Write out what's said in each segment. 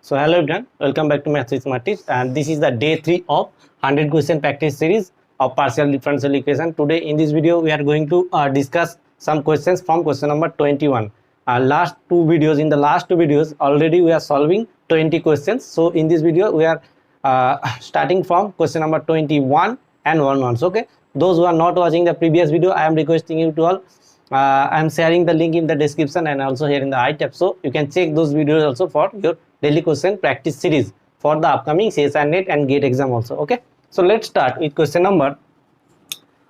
So hello everyone, welcome back to Maths with Matis, and this is the day 3 of 100 question practice series of partial differential equation. Today in this video we are going to discuss some questions from question number 21. In the last two videos already we are solving 20 questions. So in this video we are starting from question number 21 and onwards. Okay, those who are not watching the previous video, I am requesting you to all, I am sharing the link in the description and also here in the iTab, so you can check those videos also for your daily question practice series for the upcoming CSIR NET and GATE exam also. Okay, so let's start with question number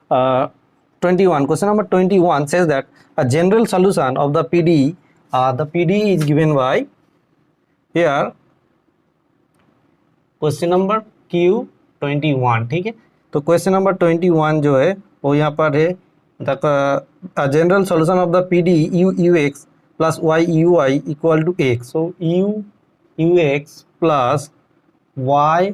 21. Question number 21 says that a general solution of the PDE, the PDE is given by here question number Q21. ठीक है, तो question number 21 जो है वो यहाँ पर है the general solution of the PD u x plus y u y equal to x. So u x plus y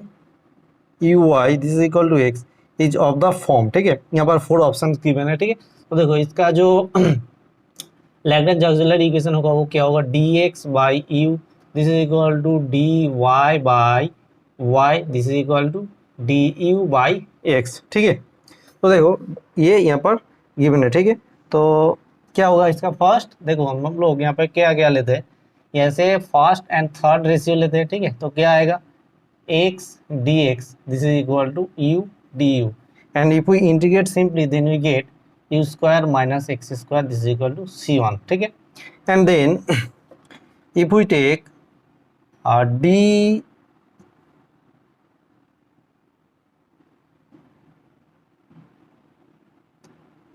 u y this is equal to x is of the form. ठीक है, यहाँ पर 4 option given है. ठीक है, तो देखो इसका जो लैग्रेंज ऑक्सिलरी इक्वेशन होगा वो क्या होगा, dx by u this is equal to dy by y this is equal to du by x. ठीक है, तो देखो ये यहाँ पर गिवन है. ठीक है, तो क्या होगा इसका फर्स्ट, देखो हम लोग यहाँ पे क्या क्या लेते हैं, ऐसे फर्स्ट एंड थर्ड रेशियो लेते हैं. ठीक है, तो क्या आएगा x dx this is equal to u du, and if we integrate simply then we get u square minus x square this is equal to c1. ठीक है, and then if we take d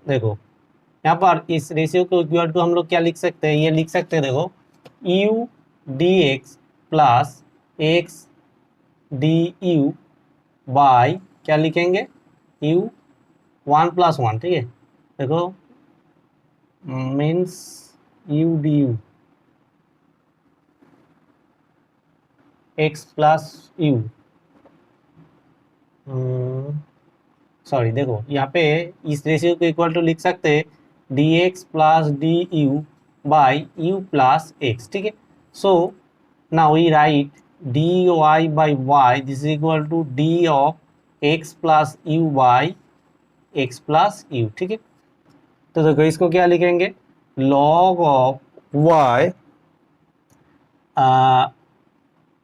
देखो यहाँ पर इस ratio को equal to हम लोग क्या लिख सकते हैं, ये लिख सकते हैं देखो u dx plus x du by क्या लिखेंगे u 1 प्लस 1. ठीक है, देखो means u du x plus u, sorry देखो यहाँ पे इस रेशियो को इक्वल टू लिख सकते हैं dx plus du by u plus x. ठीक है, so now we write dy by y this is equal to d of x plus u by x plus u. ठीक है, तो देखो इसको क्या लिखेंगे log of y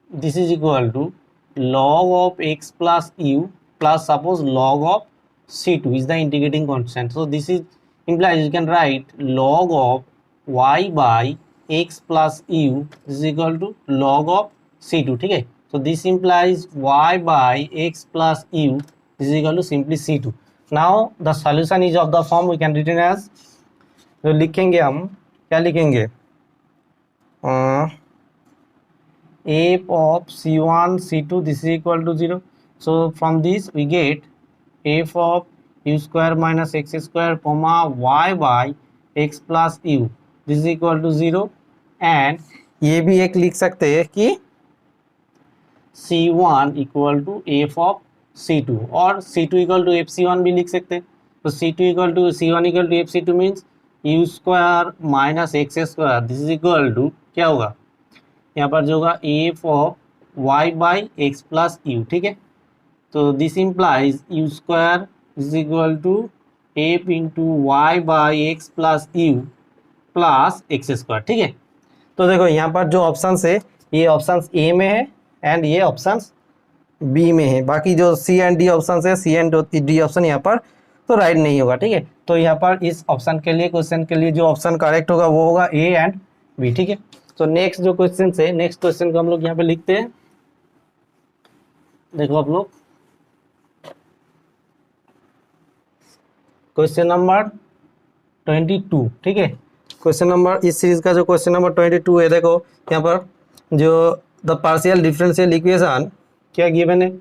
this is equal to log of x plus u plus suppose log of c2 is the integrating constant. So this is implies you can write log of y by x plus u is equal to log of c2. ठीक है, so this implies y by x plus u is equal to simply c2. Now the solution is of the form we can written as, तो लिखेंगे हम क्या लिखेंगे f of c1 c2 this is equal to 0. So from this we get f of u square minus x square comma y by x plus u this is equal to 0, and ये भी एक लिख सकते हैं कि c1 equal to f of c2 और c2 equal to f c1 भी लिख सकते हैं. तो c2 equal to c1 equal to f c2 means u square minus x square this is equal to क्या होगा यहाँ पर जो होगा f of y by x plus u. ठीक है, तो this implies u square is equal to f into y by x plus u plus x square. ठीक है, तो देखो यहाँ पर जो ऑप्शन है ये ऑप्शन ए में है एंड ये ऑप्शन बी में है, बाकी जो सी एंड डी ऑप्शन है सी एंड डी ऑप्शन यहाँ पर तो राइट नहीं होगा. ठीक है, तो यहाँ पर इस ऑप्शन के लिए क्वेश्चन के लिए जो ऑप्शन करेक्ट होगा वो होगा ए एंड बी. ठीक है, तो नेक्स्ट जो क्वेश्चन है नेक्स्ट क्वेश्चन को हम लोग यहाँ पे लिखते हैं. देखो आप लोग क्वेश्चन नंबर 22. ठीक है, क्वेश्चन नंबर इस सीरीज का जो क्वेश्चन नंबर 22 है, देखो यहाँ पर जो द पार्शियल डिफरेंशियल इक्वेशन क्या गिवन है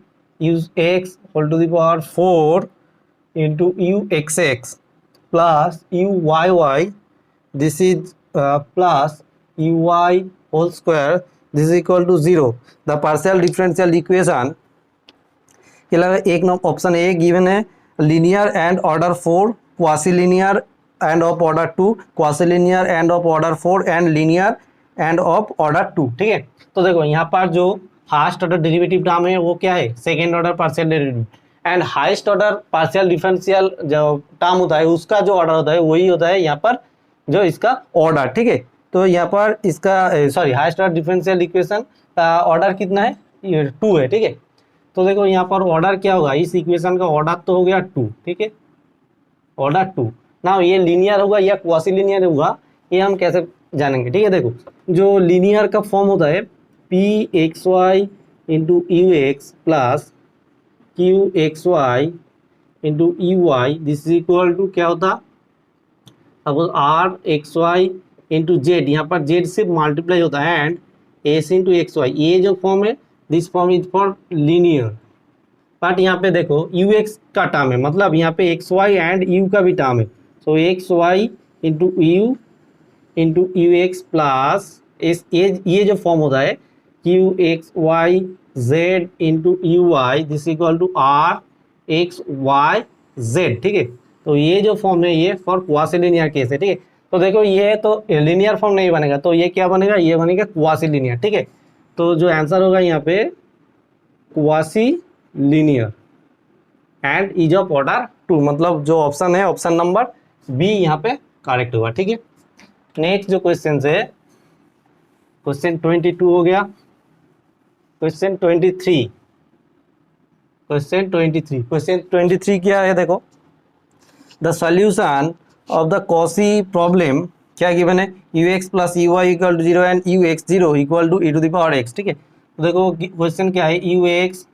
use x whole to the power 4 into you x x plus u y y this is plus u y whole square this is equal to 0. The partial differential equation एक option A given है linear and order 4, quasi linear and of order 2, quasi linear and of order 4 and linear end of order 2, ठीक है। तो देखो यहाँ पर जो first order derivative term है वो क्या है, second order partial derivative, and highest order partial differential जो टर्म होता है उसका जो ऑर्डर होता है वही होता है यहाँ पर जो इसका ऑर्डर, ठीक है। तो यहाँ पर इसका sorry highest order differential equation का ऑर्डर कितना है, 2 है, ठीक है। तो देखो यहाँ पर ऑर्डर क्या होगा, इस इक्वेशन का ऑर्डर तो हो गया 2, ठीक है, ऑर्डर 2। ना ये लीनियर होगा या क्वासी लीनियर होगा ये हम कैसे जानेंगे, ठीक है। देखो जो लीनियर का फॉर्म होता है P X Y into you x plus Q x Y into you Y, this is equal to क्या होता, suppose R x Y into Z, यहाँ पर जेड से मल्टीप्लाई होता है and S into X Y, ये जो फॉर्म है this form is for linear. But यहाँ पे देखो यू एक्स का टर्म है, मतलब यहाँ पे एक्स वाई एंड यू का भी टर्म है, so x Y into you x plus इस ये जो फॉर्म होता है q x y z into you Y, this equal to r x y z, ठीक है। तो ये जो फॉर्म है ये फॉर क्वासी लीनियर केस है, ठीक है। तो देखो ये तो लीनियर फॉर्म नहीं बनेगा, तो ये क्या बनेगा, ये बनेगा क्वासी लीनियर, ठीक है। तो जो आंसर होगा यहाँ पे quasi linear and is of order 2, मतलब जो ऑप्शन है ऑप्शन नंबर बी यहाँ पे करेक्ट होगा, ठीक है। नेक्स्ट जो क्वेश्चन है क्वेश्चन 22 हो गया, क्वेश्चन 23, क्वेश्चन 23 क्या है, देखो the solution of the Cauchy problem क्या गिवन है, u x plus u y equal to 0 and u x 0 equal to e to the power x, ठीक है। तो देखो क्वेश्चन क्या है, u x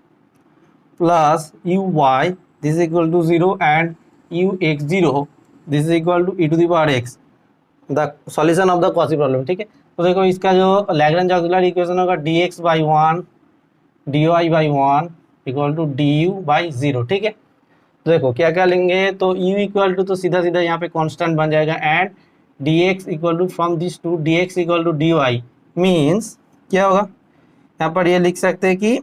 plus u Y this equal to 0 and u x 0 this is equal to e to the power x, the solution of the Cauchy problem, ठीक है। तो देखो इसका जो लैग्रेंज ऑक्सिलरी इक्वेशन होगा d x by 1 d Y by 1 equal to D you by 0, ठीक है। तो देखो क्या क्या लेंगे, तो u इक्वल टू तो सीधा सीधा यहाँ पे कांस्टेंट बन जाएगा and dx equal to from this to dx equal to dy means क्या होगा, यहाँ पर ये लिख सकते हैं कि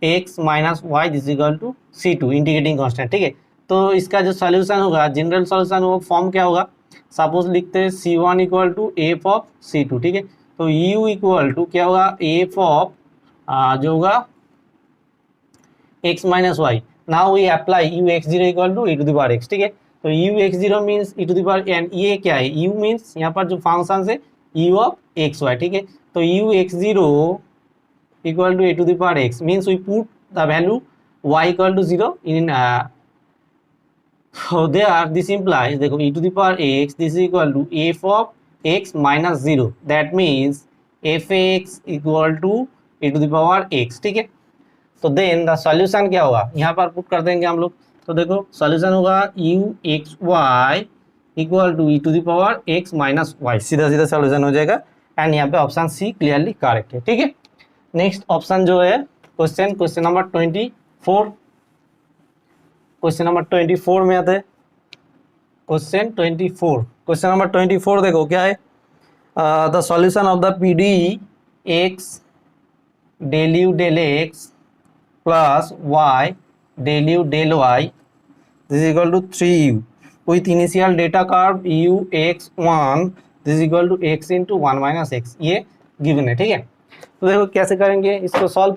x minus Y this equal to c2 integrating constant, ठीक है। तो इसका जो सॉल्यूशन होगा जनरल सॉल्यूशन वो फॉर्म क्या होगा, सपोज लिखते हैं c1 equal to F of c2, ठीक है। तो u इक्वल टू क्या होगा, एफ ऑफ जो होगा x minus y, now we apply u x 0 equal to e to the power x, ठीक है। तो u x 0 means e to the power, and ये क्या है, u मीन्स यहाँ पर जो फंक्शन है u ऑफ एक्स वाई, ठीक है। तो u x 0 equal to a to the power x means we put the value y equal to 0 in there, this implies देखो e to the power x this equal to F of x minus 0, that means f x equal to a to the power x, ठीक है। तो then the solution क्या होगा, यहाँ पर put कर देंगे हम लोग। तो देखो सॉल्यूशन होगा u x y equal to e to the power x minus y, सीधा सीधा सॉल्यूशन हो जाएगा एंड यहाँ पे ऑप्शन सी क्लियरली करेक्ट है, ठीक है। नेक्स्ट ऑप्शन जो है क्वेश्चन नंबर 24, क्वेश्चन नंबर 24 में आते हैं। क्वेश्चन नंबर 24 देखो क्या है, the solution of the p d x del u del x plus y del u del y this is equal to 3u with initial data curve u x1 this is equal to x into 1 minus x, ये given है, ठीक है। तो देखो कैसे करेंगे इसको solve,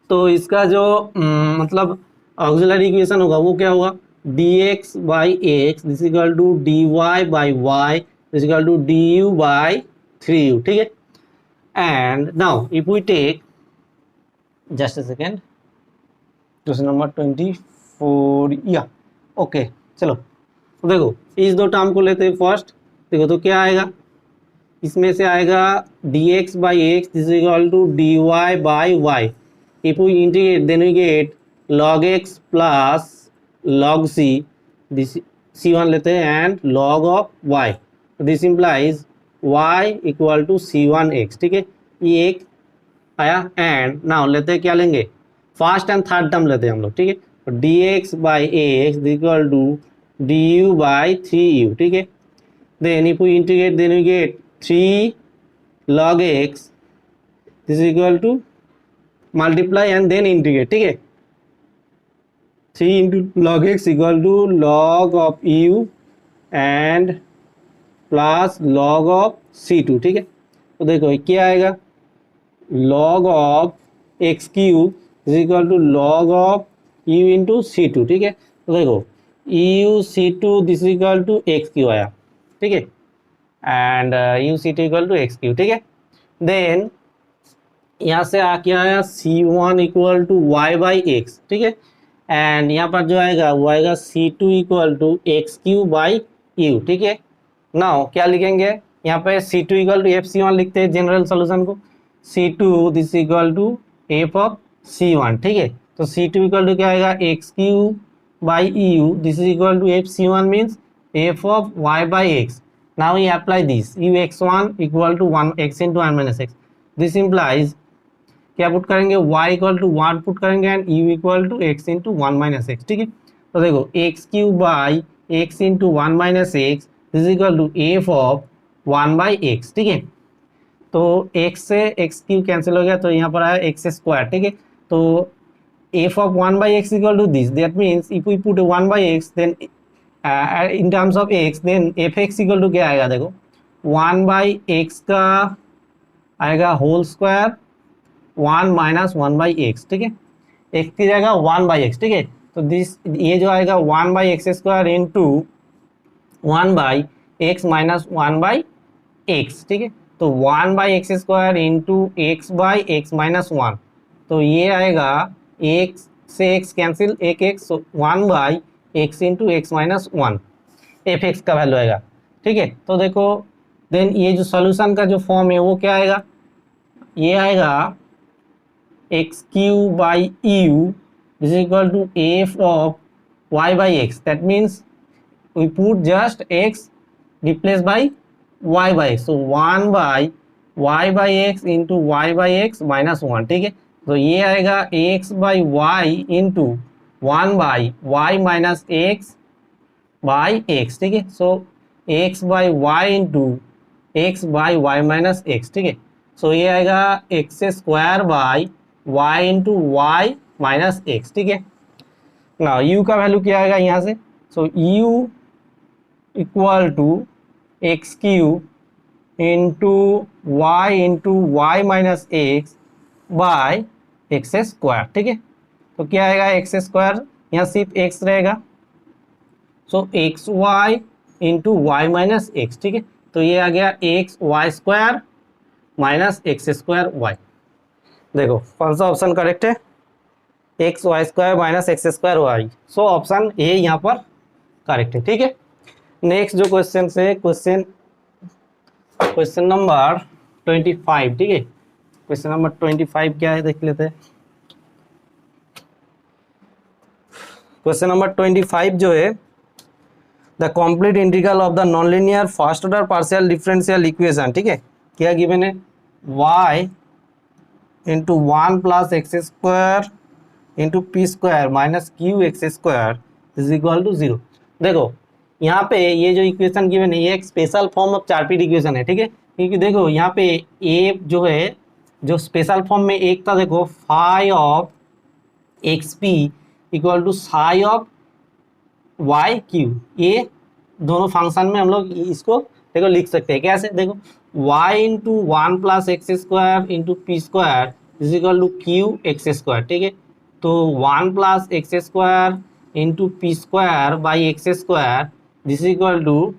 तो इसका जो मतलब ऑक्सिलरी इक्वेशन होगा वो क्या होगा, dx by x this equal to dy by y this equal to du by 3u, ठीक है। And now if we take just a second, question number 24 या ओके चलो। तो देखो इस दो टर्म को लेते हैं फर्स्ट, देखो तो क्या आएगा, इसमें से आएगा dx by x this is equal to dy by y, if we integrate then we get log x plus log c, this c1 लेते हैं and log of y, this implies y equal to c1x, ठीक है। ये एक आया and now लेते हैं क्या लेंगे, फर्स्ट एंड थर्ड टर्म लेते हैं हम लोग, ठीक है। तो D x by x equal to D you by 3u, ठीक है। Then if we integrate then we get 3 log x this equal to multiply and then integrate, ठीक है। 3 into log x equal to log of u and plus log of c2, ठीक है। तो देखो क्या आएगा, log of X cube is equal to log of U into C two. ठीक है, तो देखो u c two this equal to x q आया, ठीक है, and u c two equal to x q. ठीक है, देन यहाँ से आ क्या आया, c one equal to y by x. ठीक है, एंड यहाँ पर जो आएगा वो आएगा c two equal to x q by u. ठीक है, नाउ क्या लिखेंगे, यहाँ पे c two equal to F C one लिखते हैं जनरल सोल्यूशन को, c two this equal to F of c one. ठीक है, तो सी टू इक्वल टू क्या आएगा, x q by u this is equal to F C one means f of y by x. Now ये apply this u x one equal to one x into one minus x, this implies क्या put करेंगे, y equal to one put करेंगे and u equal to x into one minus x. ठीक है, तो देखो x q by x into one minus x this equal to F of one by x. ठीक है, तो x से x Q cancel हो गया तो यहाँ पर आया एक्स स्क्वायर। ठीक है, तो f of one by x equal to this, that means if we put one by x then in terms of x then f x equal to क्या आएगा, देखो वन बाई एक्स का आएगा whole square one minus one by x. ठीक है, x की जाएगा one by x. ठीक है, तो दिस ये जो आएगा one by x square into one by x minus one by x. ठीक है, तो one by x square into x by x minus one, तो ये आएगा एक्स से एक्स कैंसिल, एक x, one by x into x minus one F x का value आएगा। ठीक है, तो देखो देन ये जो सॉल्यूशन का जो फॉर्म है वो क्या आएगा, ये आएगा x q by u is equal to F of y by x, that means we put just x replace by y by x, so one by y by x into y by x minus one. ठीक है, तो ये आएगा x by y into one by y minus x by x. ठीक है, so x by y into x by y minus x. ठीक है, सो ये आएगा x square by y into Y minus x. ठीक है, ना यू का वैल्यू क्या आएगा यहाँ से, so u equal to x q into Y minus x by x square. ठीक है, तो क्या आएगा एक्स स्क्वायर, यहाँ सिर्फ एक्स रहेगा, so x Y into Y minus x. ठीक है, तो ये आ गया x y square minus x square y. देखो कौन सा ऑप्शन करेक्ट है, x y square minus x square y, so option a यहाँ पर करेक्ट है। ठीक है, नेक्स्ट जो क्वेश्चन से क्वेश्चन नंबर 25। ठीक है, क्वेश्चन नंबर 25 क्या है देख लेते हैं। क्वेश्चन नंबर 25 जो है, the complete integral of the non linear first order partial differential equation. ठीक है, क्या गिवन है, y into one plus x square into p square minus q x square is equal to zero. देखो यहाँ पे ये जो इक्वेशन गिवन है ये एक स्पेशल फॉर्म ऑफ चारपीट इक्वेशन है। ठीक है, क्योंकि देखो यहाँ पे ए जो है जो स्पेशल फॉर्म में एक था, देखो phi of x p equal to psi of y q, ये दोनों फंक्शन में हम लोग इसको देखो लिख सकते हैं कैसे, देखो y into one plus x square into p square is equal to q x square. ठीक है, तो one plus x square into p square by x square this equal to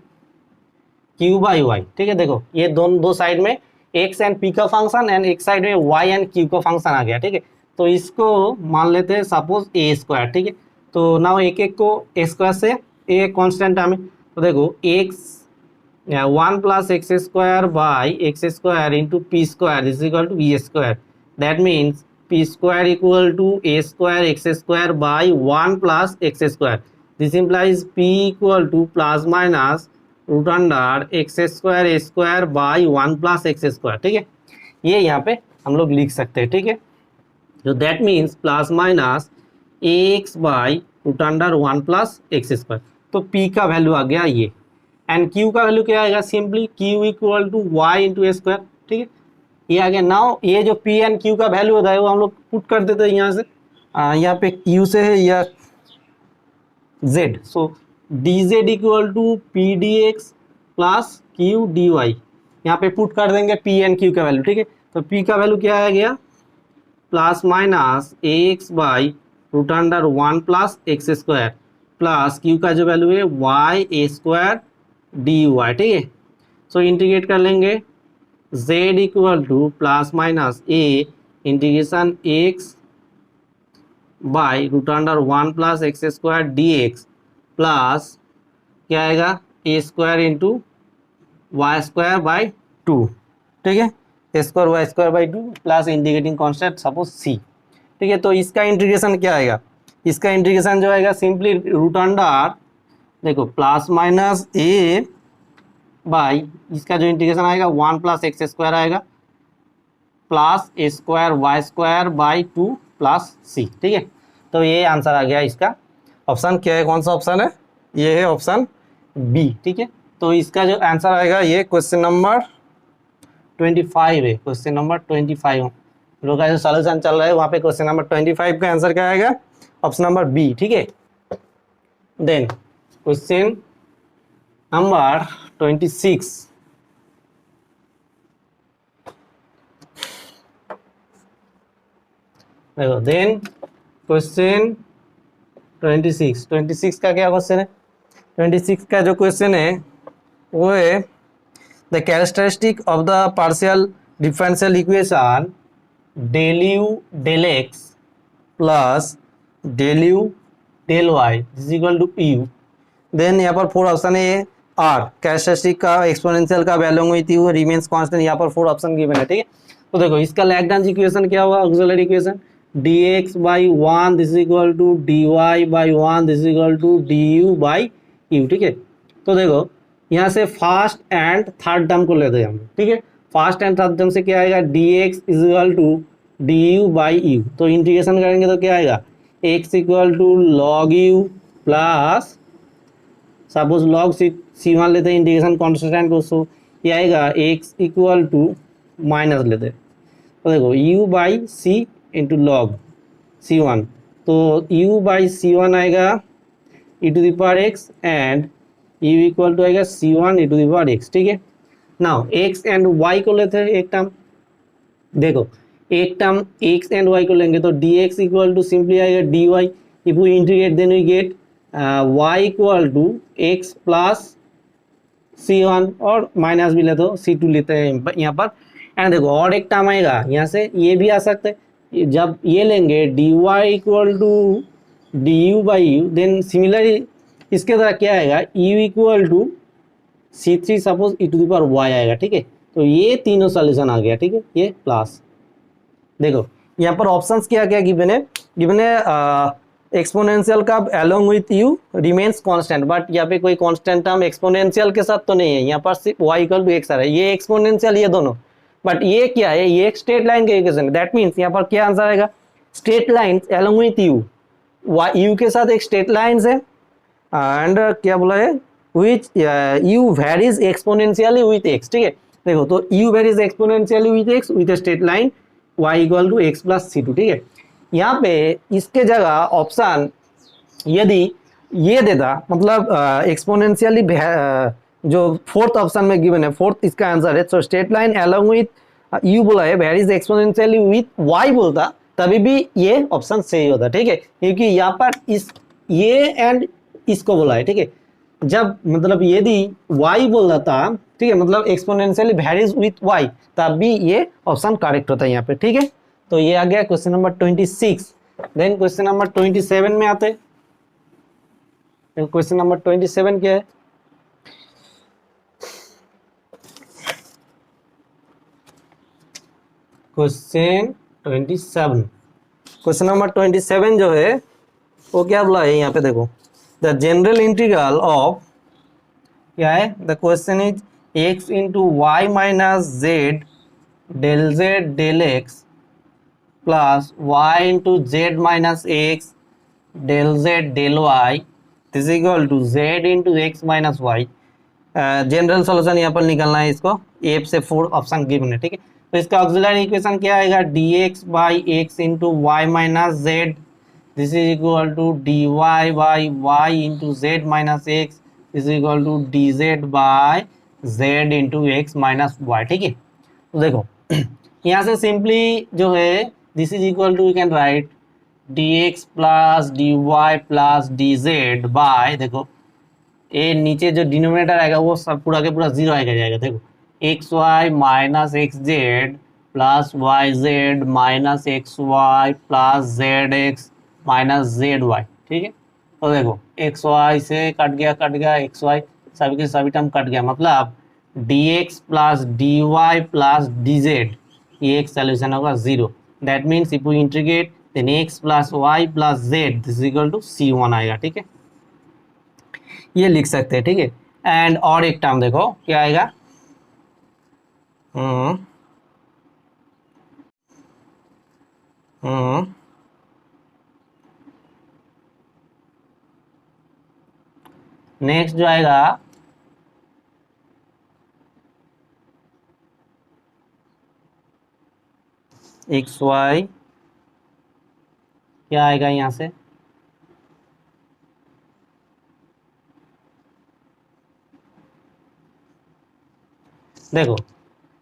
q by y. ठीक है, देखो ये दो side में x and p का फंक्शन एंड एक साइड में वाई एंड क्यू का फंक्शन आ गया। ठीक है, तो इसको मान लेते हैं सपोज ए स्क्वायर। ठीक है, तो नाउ एक एक को ए स्क्वायर से ए कॉन्स्टेंट हमें, तो देखो x one plus x square by x square into p square is equal to b square, that means p square equal to a square x square by one plus x square, this implies p equal to plus minus root under x square a square by one plus x square. ठीक है, ये यहाँ पे हम लोग लिख सकते हैं। ठीक है, तो that means plus minus x by root under one plus x square, तो पी का वैल्यू आ गया ये, एंड क्यू का वैल्यू क्या आएगा, simply q equal to y into a square. ठीक है, ये आ गया। नाउ ये जो पी एंड क्यू का वैल्यू होता है वो हम लोग पुट कर देते हैं यहाँ से, यहाँ पे क्यू से है या z, so d z equal to p d x plus q d y, यहाँ पे पुट कर देंगे पी एंड क्यू का वैल्यू, ठीक है। तो पी का वैल्यू क्या आ गया, plus minus a x by root under 1 plus x square, plus q का जो वैल्यू है y a square d y, ठीक है। सो इंटीग्रेट कर लेंगे, z equal to plus minus a integration x by root under 1 plus x square d x, plus क्या आएगा a square into y square by 2, ठीक है। A square y square by 2 plus integrating constant suppose c, ठीक है। तो इसका integration क्या आएगा, इसका इंटीग्रेशन जो आएगा सिंपली रूट अंडर, देखो प्लस माइनस ए बाई इसका जो इंटीग्रेशन आएगा 1 प्लस एक्स स्क्वायर आएगा plus a square y square by 2 plus c, ठीक है। तो ये आंसर आ गया इसका। ऑप्शन क्या है, कौन सा ऑप्शन है, ये है ऑप्शन बी, ठीक है। तो इसका जो आंसर आएगा ये क्वेश्चन नंबर 25 है, क्वेश्चन नंबर 25 लोग का जो सॉल्यूशन चल रहा है वहाँ पे क्वेश्चन नंबर 25 का आंसर क्या आएगा, ऑप्शन नंबर बी, ठीक है। देन क्वेश्चन नंबर 26, देखो देन क्वेश्चन 26 का क्या क्वेश्चन है, 26 का जो क्वेश्चन है वो है the characteristic of the partial differential equation del u del x plus del u del y is equal to u. Then यहाँ पर 4 ऑप्शन है, आर कैरेक्टरिस्टिक का एक्सपोनेंशियल का value with u remains constant, यहाँ पर 4 ऑप्शन गिवन है, ठीक है। तो देखो इसका लैग्रांज इक्वेशन क्या होगा, auxiliary equation dx by 1 this equal to dy by 1 this equal to du by u, ठीक है। तो देखो यहाँ से फर्स्ट एंड थर्ड टर्म को लेते हैं हम, ठीक है। फर्स्ट एंड थर्ड टर्म से क्या आएगा, dx is equal to du by u, तो इंटीग्रेशन करेंगे तो क्या आएगा, x equal to log u plus suppose log c1 लेते हैं इंटीग्रेशन कॉन्स्टेंट को, सो ये आएगा x इक्वल टू माइनस लेते हैं, तो देखो u by c into log c1, तो u बाई c1 आएगा e to the power x and u equal to आएगा c1 e to the power x, ठीक है। नाउ x एंड y को लेते हैं एक टर्म, देखो एक टर्म x एंड y को लेंगे तो dx इक्वल टू सिंपली आएगा dy, if we integrate then we get y equal to x plus c1 और माइनस भी लेते हो c2 लेते हैं यहाँ पर, एंड देखो और एक टर्म आएगा यहाँ से, ये भी आ सकते हैं, जब ये लेंगे dy equal to du by u, then similarly इसके तरह क्या आएगा u equal to c3 suppose e to the power y आएगा, ठीक है। तो ये तीनों सॉल्यूशन आ गया, ठीक है। ये प्लस देखो यहाँ पर ऑप्शंस क्या क्या गिवन है, गिवन है एक्सपोनेंशियल का along with u remains constant, but यहाँ पे कोई कांस्टेंट टर्म एक्सपोनेंशियल के साथ तो नहीं है, यहाँ पर सिर्फ y इक्वल टू x आ रहा है, ये एक्सपोनेंशियल ये दोनों, बट ये क्या है, ये एक स्ट्रेट लाइन का इक्वेशन है, दैट मीन्स यहाँ पर क्या आंसर आएगा, straight lines along with you, you के साथ एक स्ट्रेट लाइंस है एंड क्या बोला है which u varies exponentially with x, ठीक है। देखो तो u varies exponentially with x with a straight line y equal to x plus c2, ठीक है। यहाँ पे इसके जगह ऑप्शन यदि ये देता, मतलब एक्सपोनेंशियली जो फोर्थ ऑप्शन में गिवन है, फोर्थ इसका आंसर है, so straight line along with you बोला है, वेरीज एक्सपोनेंशियली विथ y बोलता तभी भी ये ऑप्शन सही होता, ठीक है, क्योंकि यहाँ पर इस ये एंड इसको बोला है, ठीक है। जब मतलब यदि y बोल रहा था, ठीक है, मतलब एक्सपोनेंशियली वेरीज विथ y, तब भी ये ऑप्शन करेक्ट होता है यहाँ पे, ठीक है। तो ये आ गया question number 26। Then question number 27 में आते हैं। क्वेश्चन नंबर 27 क्या है, क्वेश्चन 27, क्वेश्चन नंबर 27 जो है वो क्या बोला है यहाँ पे, देखो द जनरल इंटीग्रल ऑफ क्या है, the question is x into Y minus z del z del x plus y into Z minus x del z del y this equal to z into x minus y. General solution यहाँ पर निकलना है, इसको ए से 4 option given है, ठीक है। तो इसका ऑक्सिलरी इक्वेशन क्या आएगा, dx by x into Y minus z this is equal to dy by y into Z minus x this is equal to dz by z into x minus y, ठीक है। तो देखो यहाँ से simply जो है this is equal to, you can write d x plus d Y plus D z by, देखो ये नीचे जो डिनोमिनेटर आएगा वो सब पूरा के पूरा जीरो आएगा जाएगा, देखो x y minus x z plus y z minus x y plus z x minus z y, ठीक है। तो देखो एक्स वाई से कट गया एक्स वाई सभी के सभी टर्म कट गया, मतलब d x plus d Y plus D z, ये एक सोल्यूशन होगा zero. That means if we integrate then x plus y plus z this is equal to C1 आएगा, ठीक है, ये लिख सकते हैं, ठीक है। एंड और एक टर्म देखो क्या आएगा, नेक्स्ट जो आएगा एक्स वाई, क्या आएगा यहाँ से, देखो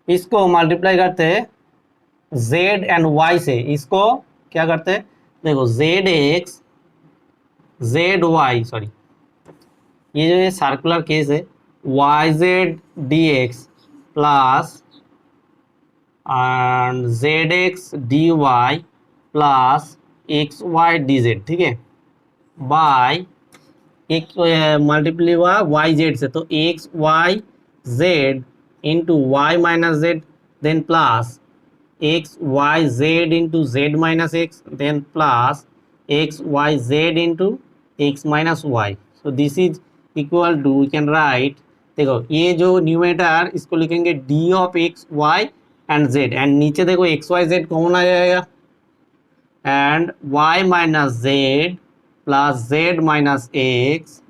इसको मल्टीप्लाई करते हैं जेड एंड वाई से, इसको क्या करते हैं, देखो Z x z y, sorry ये जो ये सर्कुलर केस है y z d x plus and z x d Y plus x y d z, ठीक है, बाय एक मल्टीप्लाई हुआ वाई जेड से, तो x y z into Y minus z then plus x y z into Z minus x then plus x y z into x minus Y. So this is equal to, we can write, देखो ये जो numerator इसको लिखेंगे d of x y and z, and नीचे देखो x y z common आ जाएगा and y minus z plus z minus x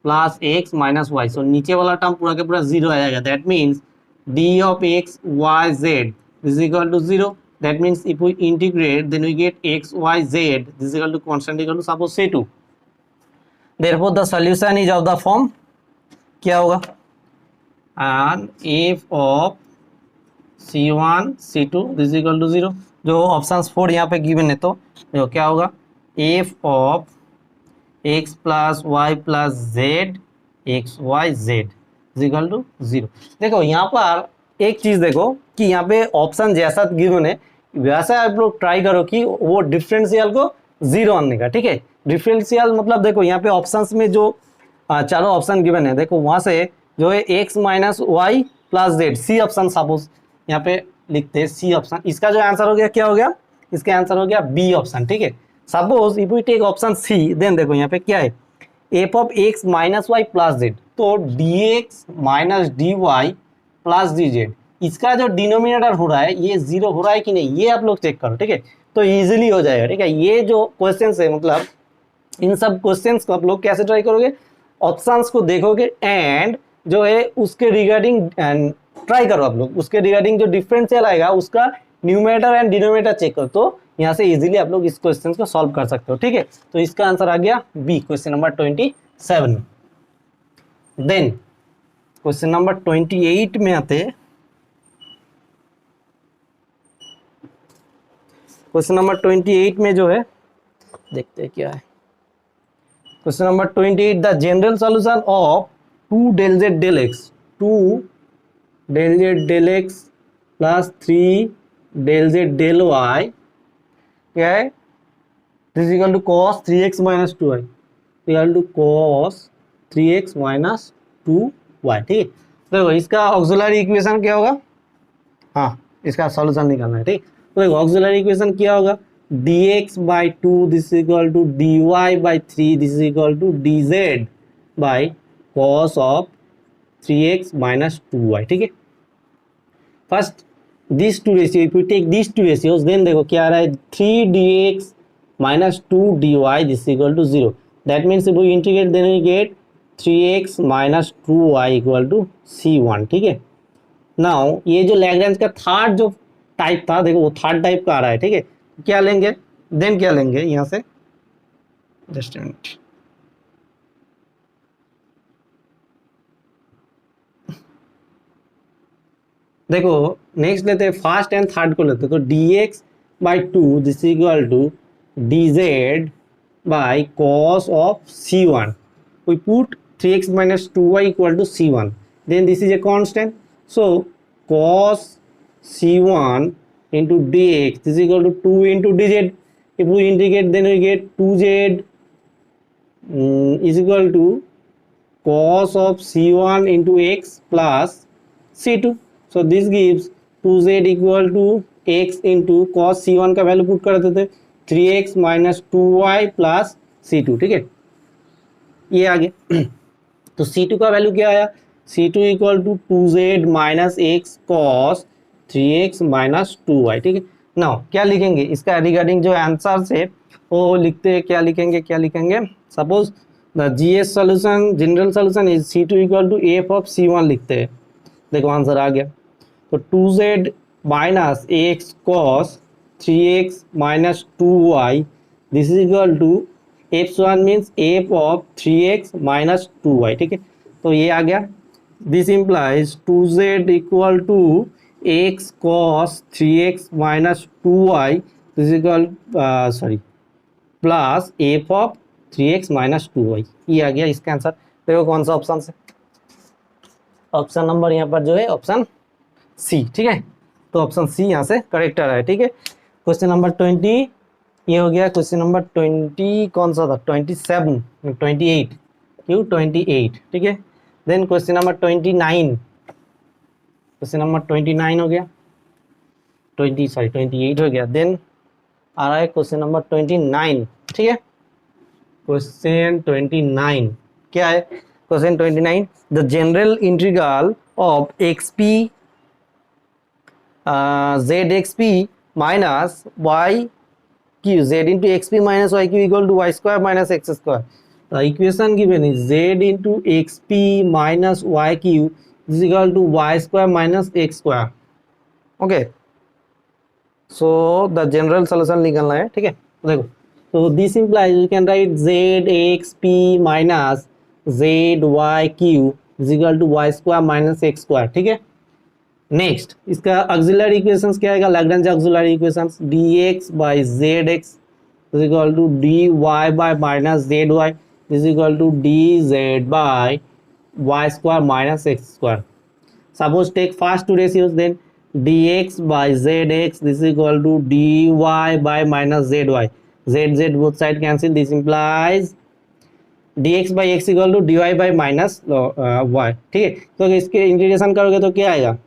plus x minus Y. सो नीचे वाला टर्म पूरा के पूरा जीरो आ जाएगा। That means d of x y z is equal to 0. That means if we integrate then we get x y z this is equal to constant equal to suppose C2. Therefore the solution is of the form क्या होगा, and f of C1 C2 this is equal to 0, जो options 4 यहाँ पे given है, तो देखो क्या होगा f of x plus y plus z x y z is equal to 0। देखो यहाँ पर एक चीज देखो कि यहाँ पे ऑप्शन जैसा गिवन है वैसा आप लोग ट्राई करो कि वो डिफरेंशियल को जीरो आने का, ठीक है। डिफरेंशियल मतलब देखो यहाँ पे ऑप्शंस में जो चारों ऑप्शन गिवन है, देखो वहां से जो है x minus Y plus z, c option suppose यहाँ पे लिखते हैं सी ऑप्शन, इसका जो आंसर हो गया क्या हो गया, इसका आंसर हो गया बी ऑप्शन, ठीक है। Suppose if we take option C then देखो यहाँ पे क्या है F of x minus Y plus Z, तो D X minus D Y plus D Z, इसका जो डिनोमिनेटर हो रहा है ये जीरो हो रहा है कि नहीं, ये आप लोग चेक करो, ठीक है, तो इजीली हो जाएगा, ठीक है। ये जो क्वेश्चंस है मतलब इन सब क्वेश्चंस को आप लोग कैसे ट्राई करोगे, ऑप्शंस को देखोगे एंड जो है उसके रिगार्डिंग ट्राई करो आप लोग, उसके रिगार्डिंग जो डिफरेंशियल आएगा उसका न्यूमरेटर एंड डिनोमिनेटर चेक करो, तो यहाँ से इजीली आप लोग इस क्वेश्चन को सॉल्व कर सकते हो, ठीक है। तो इसका आंसर आ गया b, question number 27। Then question number 28 में आते हैं, क्वेश्चन नंबर 28 में जो है देखते हैं क्या है, question number 28 the general solution of 2 del z del x 2 del z del x plus 3 del z del y क्या है, this equal to cos 3x minus 2y equal to cos 3x minus 2y, ठीक है। देखो इसका auxiliary equation क्या होगा, हाँ इसका सॉल्यूशन निकालना है, ठीक। तो देखो ऑक्सिलरी इक्वेशन क्या होगा, dx by 2 this is equal to dy by 3 this is equal to dz by cos of 3x minus 2y, ठीक है। First these two ratio if you take these two ratios then देखो क्या आ रहा है 3 dx minus 2 dy this is equal to 0, that means if we integrate then we get 3x minus 2y equal to C1, ठीक है। Now ये जो Lagrange का थर्ड जो टाइप था देखो वो थर्ड टाइप का आ रहा है, ठीक है। क्या लेंगे देन क्या लेंगे यहाँ से, जस्ट मिनट, देखो नेक्स्ट लेते हैं फर्स्ट एंड थर्ड को लेते हैं, तो dx by two this equal to dz by cos of c1. We put 3x minus 2y equal to c1. Then this is a constant. So cos c1 into dx this is equal to 2 into dz. If we integrate, then we get 2z is equal to cos of c1 into x plus c2. So this gives 2z equal to x into cos c1 का value put कर देते 3x minus 2y plus c2, ठीक है, ये आ गया। तो c2 का वैल्यू क्या आया, c2 equal to 2z minus x cos 3x minus 2y, ठीक है। नाउ क्या लिखेंगे इसका रिगार्डिंग जो आंसर से वो लिखते हैं, क्या लिखेंगे suppose the GS solution general solution is c2 equal to f of c1 लिखते हैं। देखो आंसर आ गया, तो 2z minus x cos 3x minus 2y this is equal to f1 means f of 3x minus 2y, ठीक है, तो ये आ गया। This implies 2z equal to x cos 3x minus 2y this equal plus f of 3x minus 2y, ये आ गया इसका आंसर। देखो कौन सा ऑप्शन से, ऑप्शन नंबर यहाँ पर जो है ऑप्शन सी, ठीक है, तो ऑप्शन सी यहाँ से करेक्ट आ रहा है, ठीक है। क्वेश्चन नंबर 20 ये हो गया। क्वेश्चन नंबर 20 कौन सा था, 27 28 क्यों 28, ठीक है। Then question number 29, question number 29 हो गया, 28 हो गया। देन आ रहा है क्वेश्चन नंबर 29, ठीक है। क्वेश्चन 29 क्या है, question 29 the general integral of x p z x p minus y q z into xp minus yq equal to y square minus x square. The equation given is z into xp minus yq is equal to y square minus x square. Okay. So the general solution निकालना है, ठीक है। देखो, तो this implies you can write z xp minus z yq is equal to y square minus x square, ठीक है। Next इसका auxiliary equations क्या आएगा, Lagrange auxiliary equations dx by zx is equal to dy by minus zy is equal to dz by y square minus x square. Suppose take first two ratios, then dx by zx this is equal to dy by minus zy, z both side cancel, this implies dx by x equal to dy by minus y, ठीक है। तो इसके integration करोगे तो क्या आएगा,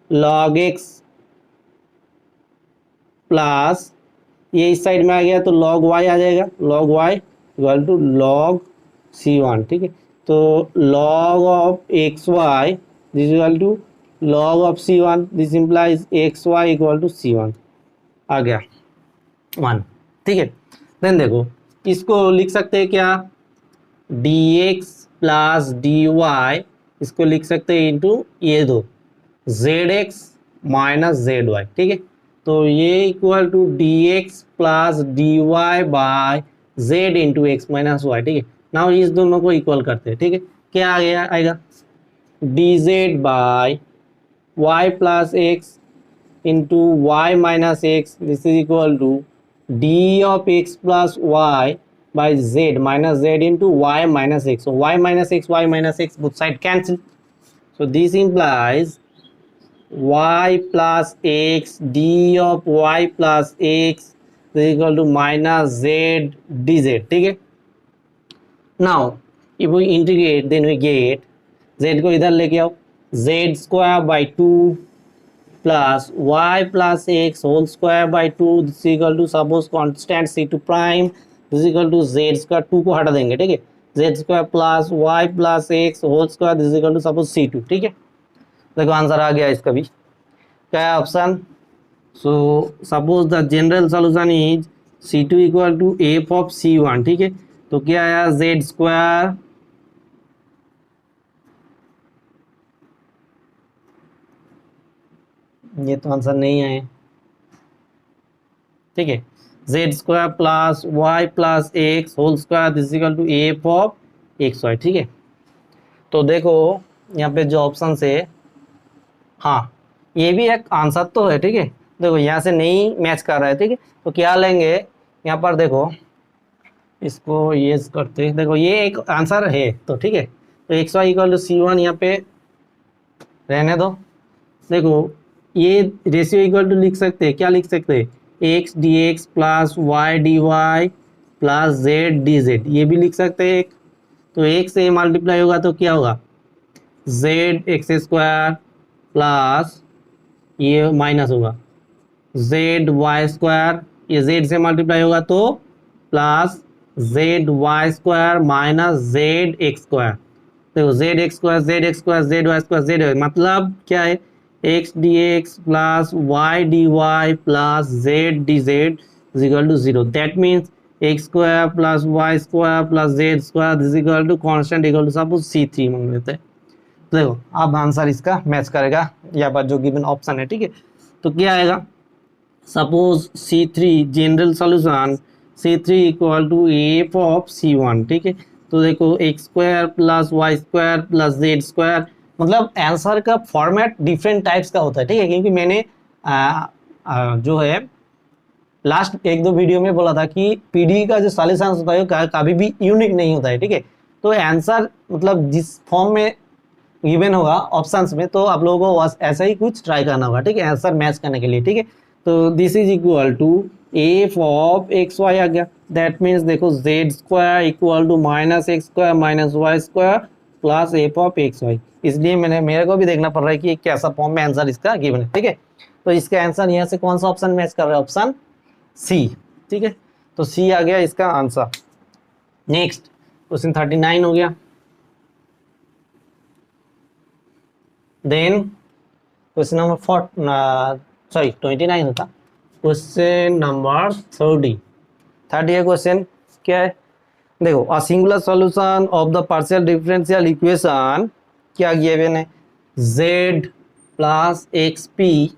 log x plus ये इस साइड में आ गया तो log y आ जाएगा, log y equal to log c1, ठीक है। तो log of x y this equal to log of c1, this implies x y equal to c1 आ गया 1, ठीक है। देन देखो इसको लिख सकते हैं क्या, dx प्लस dy इसको लिख सकते हैं इंटू ये दो zx माइनस zy, ठीक है। तो ये equal to dx plus dy by z into x minus y, ठीक है। नाउ इस दोनों को इक्वल करते हैं, ठीक है। क्या आ गया आएगा dz by y plus x into Y minus x this is equal to d of x plus y by z minus z into Y minus x, y minus x both side cancel, so this implies y plus x d of y plus x is equal to minus z dz, ठीक है। now if we integrate then we get z को इधर लेके आओ, z square by 2 plus y plus x whole square by 2 this is equal to suppose constant c2 prime this is equal to z square, 2 को हटा देंगे, ठीक है, z square plus y plus x whole square this is equal to suppose c2, ठीक है। देखो answer आ गया इसका भी, क्या है option, so suppose the general solution is c2 equal to f of c1, ठीक है। तो क्या आया z स्क्वायर ये तो आंसर नहीं है, ठीक है, z square plus y plus x whole square this equal to f of x y, ठीक है। तो देखो यहाँ पे जो ऑप्शन है, हाँ ये भी एक आंसर तो है, ठीक है। देखो यहाँ से नहीं मैच कर रहा है, ठीक है, तो क्या लेंगे यहाँ पर, देखो इसको ये करते हैं, देखो ये एक आंसर है तो ठीक है। तो x y equal to C one यहाँ पे रहने दो। देखो ये रेशियो इक्वल टू लिख सकते हैं, क्या लिख सकते हैं, x D x plus Y D Y plus Z D z, ये भी लिख सकते हैं। तो एक से मल्टीप्लाई होगा तो क्या होगा, जेड एक्स स्क्वायर प्लस ये माइनस होगा जेड वाई स्क्वायर, ये जेड से मल्टीप्लाई होगा तो plus Z Y square minus Z X square. देखो Z X square Z X square Z Y square Z, मतलब क्या है, X D x plus Y D Y plus Z D Z is equal to zero. That means X square plus Y square plus Z square is equal to constant equal to suppose C3 मांग लेते हैं। तो देखो अब answer इसका match करेगा यहाँ पर जो गिवन ऑप्शन है, ठीक है। तो क्या आएगा, suppose C3 general solution C3 equal to F of C1, ठीक है। तो देखो x square plus Y square plus Z square, मतलब आंसर का फॉर्मेट डिफरेंट टाइप्स का होता है, ठीक है। क्योंकि मैंने जो है लास्ट एक दो वीडियो में बोला था कि पीडी का जो सॉल्यूशन होता है वो कभी भी यूनिक नहीं होता है, ठीक है। तो आंसर मतलब जिस फॉर्म में गिवन होगा ऑप्शंस में, तो आप लोगों को ऐसा ही कुछ ट्राई करना होगा, ठीक है, आंसर मैच करने के लिए, ठीक है। तो this is equal to F of x Y आ गया। दैट मीन्स देखो Z square equal to minus x square minus Y square plus F of x Y. इसलिए मेरे को भी देखना पड़ रहा है कि कैसा फॉर्म में आंसर इसका गिवन है, ठीक है। तो इसका आंसर यहाँ से कौन सा ऑप्शन मैच कर रहा है, ऑप्शन सी, ठीक है। तो सी आ गया इसका आंसर। नेक्स्ट क्वेश्चन 39 हो गया। देन क्वेश्चन नंबर 29 होता, क्वेश्चन नंबर 30 है क्वेश्चन। क्या है, देखो a singular solution of the partial differential equation क्या गिवन है, z plus x p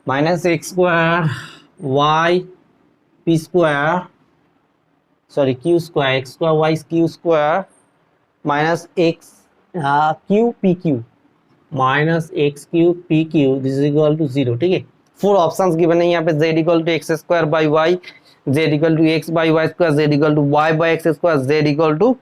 minus x square y p square sorry q square x square y q square minus x q p q minus x q p q this is equal to zero, ठीक है। 4 options given है यहाँ पे, z equal to x square by y, z equal to x by y square, z equal to y by x square, z equal to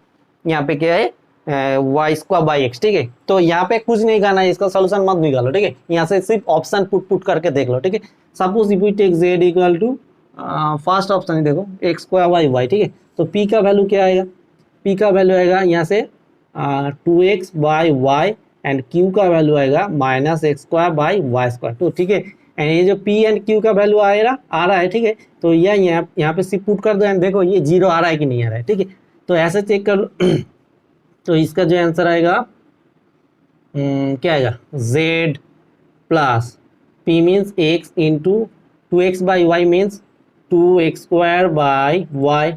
यहाँ पे क्या है Y square by x, ठीक है। तो यहाँ पे कुछ नहीं करना है, इसका सोल्यूशन मत निकालो, ठीक है। यहाँ से सिर्फ ऑप्शन पुट करके देख लो, ठीक है। Suppose if we take z equal to first option है, देखो एक्स स्क्वायर बाई वाई, ठीक है। तो p का वैल्यू क्या आएगा, p का वैल्यू आएगा यहाँ से 2x by y and q का वैल्यू आएगा minus x square by y square, तो ठीक है। एंड ये जो p एंड q का वैल्यू आ रहा है, ठीक है। तो यहाँ पे सिर्फ पुट कर दो एंड देखो ये जीरो आ रहा है कि नहीं आ रहा है, ठीक है। तो ऐसे चेक कर लो तो इसका जो आंसर आएगा क्या आएगा, z plus p means x into 2x by y means 2x square by y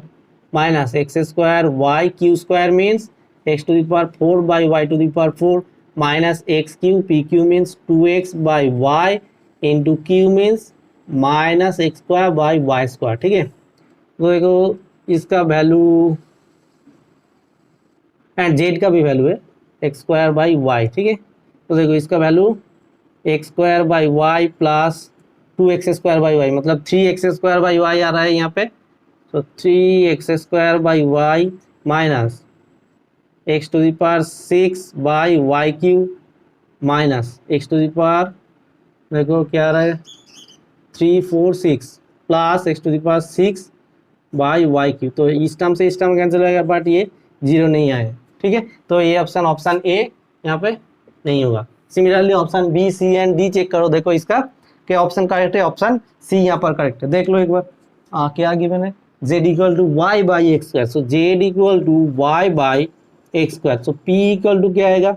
minus x square y q square means x to the power 4 by y to the power 4 minus x q p q means 2x by y into q means minus x square by y square, ठीक है। तो देखो इसका value and Z का भी value है x square by y, ठीक है। तो देखो इसका value x square by y plus 2x square by y, मतलब 3x स्क्वायर बाई वाई आ रहा है यहाँ पे। तो 3x square by y minus x to the power 6 by y q minus x to the power देखो क्या आ रहा है 346 plus x to the power 6 by y q. तो इस टर्म से इस टर्म कैंसिल होगा, बट ये जीरो नहीं आएगा, ठीक है। तो ये ऑप्शन ए यहाँ पे नहीं होगा। Similarly option B C and D check करो, देखो इसका क्या ऑप्शन करेक्ट है, ऑप्शन सी यहाँ पर करेक्ट है। देख लो एक बार क्या गिवन है, z equal to y by x square, so z equal to y by x square, so p equal to क्या आएगा,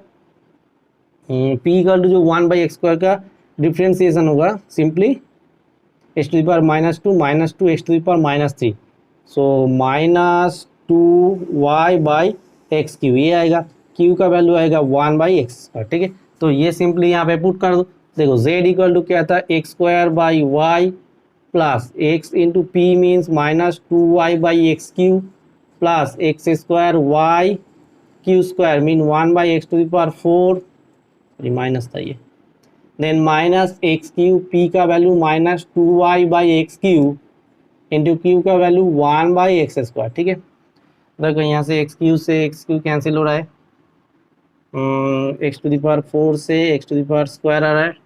p इक्वल टू जो 1 बाई एक्स स्क्वायर का डिफ्रेंसिएशन होगा simply x to the power -2 x to the power -3, so -2y by x q, ये आएगा q का value आएगा 1 by x square, ठीक है। तो ये सिंपली यहाँ पे पुट कर दो। देखो z इक्वल टू क्या था x square by y plus x into p means -2y by x q plus x square y q square mean 1/x⁴, minus था ये, then minus x q, p का value -2y/x³ into q का value 1/x²। ठीक है, देखो यहाँ से x³ से x³ कैंसिल हो रहा है, x⁴ से x² आ रहा है,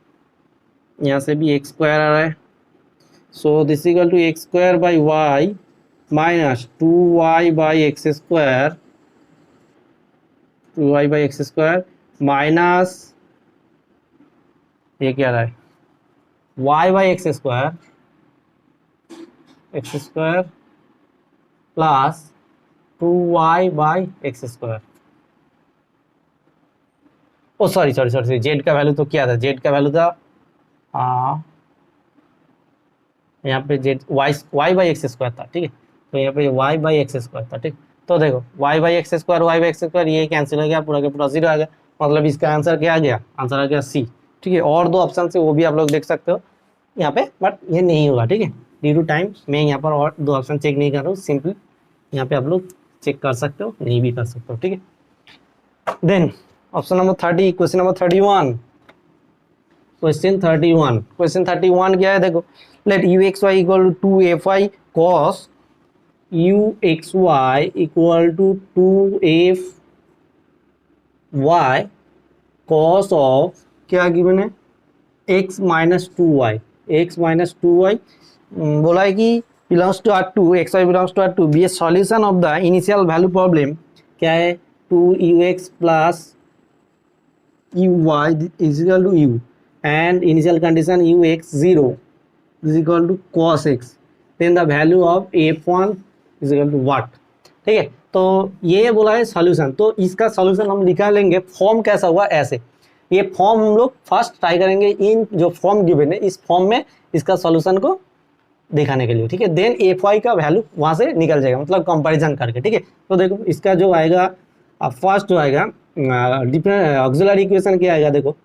यहाँ से भी x² आ रहा है, so this equal to x²/y minus 2y/x² 2y/x² minus ये क्या रहा है y/x² plus 2y/x²। Oh sorry z का वैल्यू तो क्या था, जेड का वैल्यू था यहाँ पे जेड y/x² था। ठीक है, तो यहाँ पे y/x² था। ठीक, तो देखो y/x², ये कैंसिल हो गया, पूरा का पूरा 0 आ गया, मतलब इसका आंसर क्या आ गया, आंसर आ गया सी। ठीक है, और दो ऑप्शन से वो भी आप लोग देख सकते हो यहाँ पे, बट ये नहीं होगा। ठीक है, ड्यू टू टाइम मैं यहाँ पर और दो ऑप्शन चेक नहीं कर रहा हूँ, सिंपली यहाँ पे आप लोग चेक कर सकते हो, नहीं भी कर सकते हो। ठीक है, then option number 30, question number 31। Question 31 क्या है, देखो, let u(x, y) equal to 2f(y) cos u(x, y) equal to 2f(y) cos of क्या गिवन है, x माइनस 2y, बोला है कि belongs to R2, xy belongs to R2, be a solution of the initial value problem. क्या है, 2ux प्लस uy is equal to u and initial condition ux 0 is equal to cos x, then the value of f1 is equal to what। ठीक है, तो ये बोला है solution, तो इसका सॉल्यूशन हम निकालेंगे, फॉर्म कैसा हुआ ऐसे, ये फॉर्म हम लोग फर्स्ट ट्राई करेंगे, इन जो फॉर्म गिवन है इस फॉर्म में इसका सॉल्यूशन को दिखाने के लिए। ठीक है, देन एफ वाई का वैल्यू वहाँ से निकल जाएगा, मतलब कंपैरिजन करके। ठीक है, तो देखो इसका जो आएगा फर्स्ट जो आएगा डिफरेंट ऑक्सिलरी इक्वेशन क्या आएगा, देखो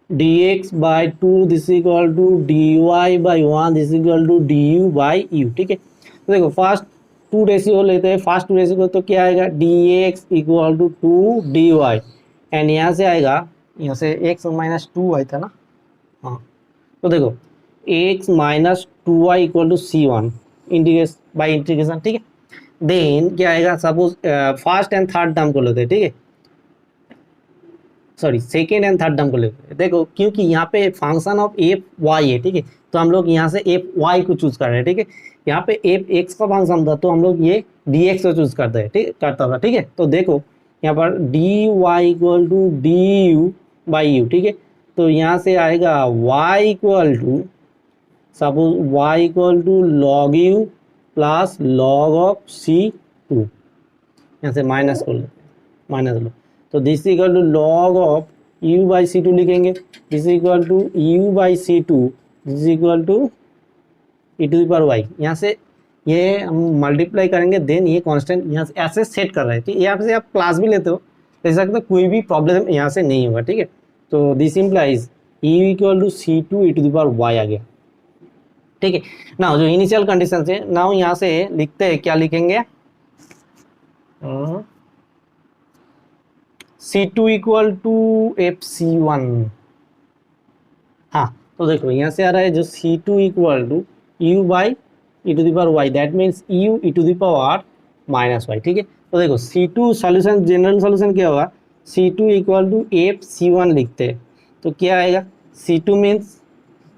dx/2 this equal to dy/1 this equal to du/u। ठीक है, तो देखो फर्स्ट टू रेशियो लेते हैं, फर्स्ट टू रेशियो तो क्या आएगा dx equal to 2 dy, and यहाँ से आएगा, यहाँ से x माइनस 2y था ना, हाँ, तो देखो x minus 2y equal to c1 by integration. ठीक है, देन क्या आएगा, suppose first and third term को लेते हैं। ठीक है, sorry second and third term को लेते हैं, देखो क्योंकि यहाँ पे फंक्शन ऑफ एफ वाई है। ठीक है, तो हम लोग यहाँ से एफ वाई को चूज कर रहे हैं। ठीक है, यहाँ पे एफ एक्स का फंक्शन था तो हम लोग ये डी एक्स को चूज करते हैं, ठीक करता था। ठीक है, तो देखो यहाँ पर d y equal to D you by u. ठीक है, तो यहाँ से आएगा y equal to, suppose y equal to log u plus log of c2, यहाँ से माइनस कर लेते हैं, माइनस लो, तो this equal to log of u/c2 लिखेंगे, this equal to u/c2 this equal to e⁻y। यहाँ से ये हम मल्टीप्लाई करेंगे, देन ये कांस्टेंट यहाँ से ऐसे सेट कर रहे हैं। ठीक है, यहाँ से आप क्लास भी लेते हो, ले सकते हो, कोई भी प्रॉब्लम यहाँ से नहीं होगा। ठीक है, तो this implies u equal to c2 e⁻y आ गया। ठीक है, ना जो इनिशियल कंडीशन है ना, यहाँ से लिखते हैं, क्या लिखेंगे, c2 इक्वल टू fc1। हाँ, तो देखो यहाँ से आ रहा है जो c2 equal to u/e⁻y, that means u e⁻−y। ठीक है, तो देखो c2 सॉल्यूशन, जनरल सॉल्यूशन क्या होगा, c2 इक्वल टू fc1 लिखते हैं, तो क्या आएगा, c2 means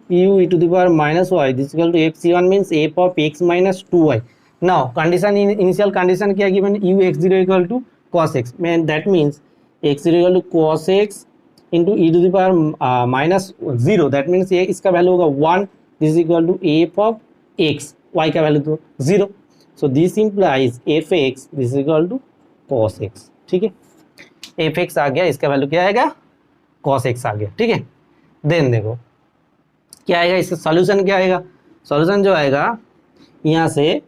u e⁻−y this equal to fc1 means f of x minus 2y। Now condition, initial condition क्या given, ux0 equal to cos x, man that means x0 equal to cos x into e⁻−0, that means ये इसका value होगा 1, this equal to f of x, y का value तो 0, so this implies F X this equal to cos x। ठीक है, F x आ गया, इसका value क्या आएगा, cos x आ गया। ठीक है, देन देखो क्या आएगा, इसका सॉल्यूशन क्या आएगा, सॉल्यूशन जो आएगा यहाँ से,